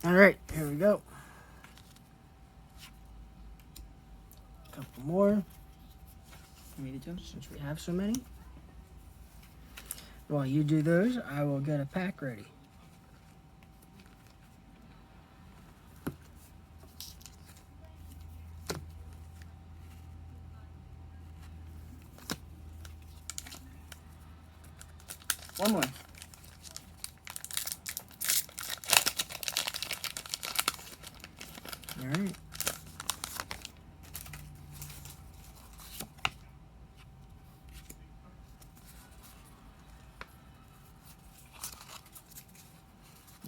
All right, here we go. A couple more, Want me to jump? since we have so many. While you do those, I will get a pack ready. One more. All right.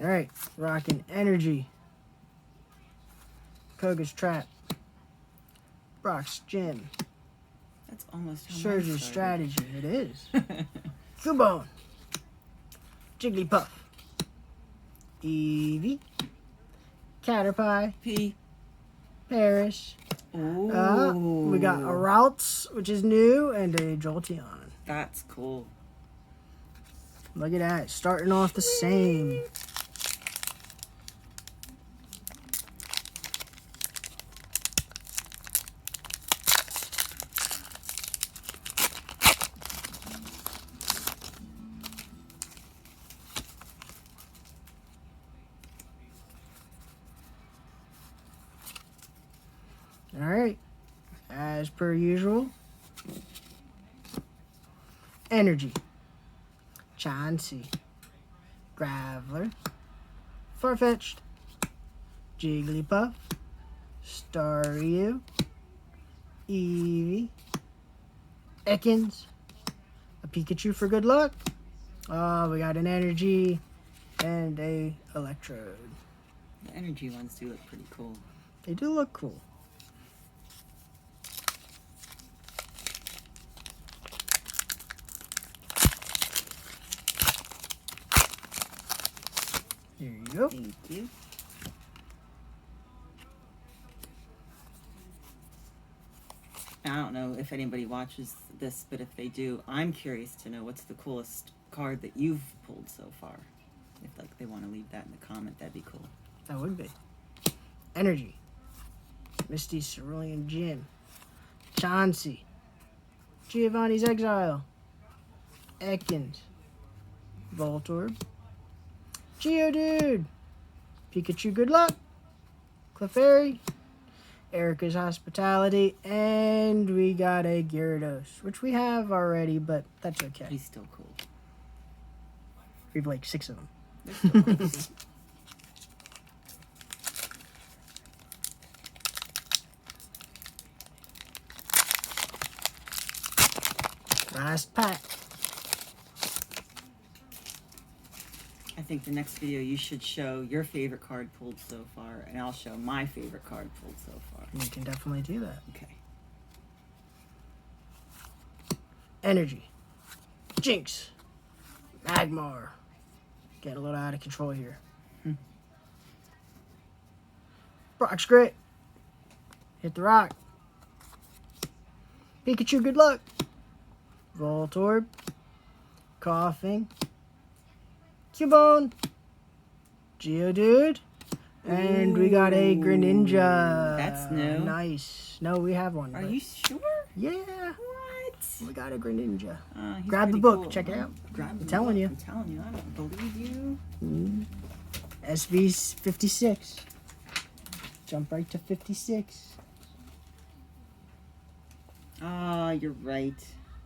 All right, rocking Energy, Koga's Trap, Brock's Gym, That's almost how mine Surge's started. Strategy. It is. Cubone, Jigglypuff, Eevee, Caterpie, P. Paris. Ooh. We got a Routes, which is new, and a Jolteon. That's cool. Look at that, starting off the same. All right, as per usual, Energy, Chansey, Graveler, Farfetch'd, Jigglypuff, Staryu, Eevee, Ekans, a Pikachu for good luck. Oh, we got an Energy and a Electrode. The energy ones do look pretty cool. They do look cool. Here you go. Thank you. I don't know if anybody watches this, but if they do, I'm curious to know what's the coolest card that you've pulled so far. If like they want to leave that in the comment, that'd be cool. That would be. Energy, Misty Cerulean Gym, Chansey, Giovanni's Exile, Ekans, Voltorb, Geodude, Pikachu Good Luck, Clefairy, Erica's Hospitality, and we got a Gyarados, which we have already, but that's okay. He's still cool. We have like 6 of them. They're still cool. Last pack. I think the next video you should show your favorite card pulled so far, and I'll show my favorite card pulled so far. We can definitely do that. Okay. Energy, Jinx, Magmar. Getting a little out of control here. Brock's Grit. Hit the rock. Pikachu Good Luck. Voltorb. Coughing. Cubone. Geodude. And we got a Greninja. That's new. Nice. No, we have one. Are but- you sure? Yeah. What? We got a Greninja. He's Grab the pretty book. cool. Check it out. Grab the telling book. you. I'm telling you. I don't believe you. SV 56. Jump right to 56. Ah, you're right.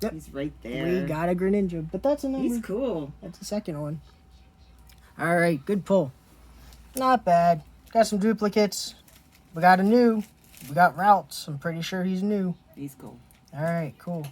Yep. He's right there. We got a Greninja, but that's a number. He's cool. That's the second one. All right, good pull. Not bad. Got some duplicates. We got a new. We got Routes. I'm pretty sure he's new. He's cool. All right, cool.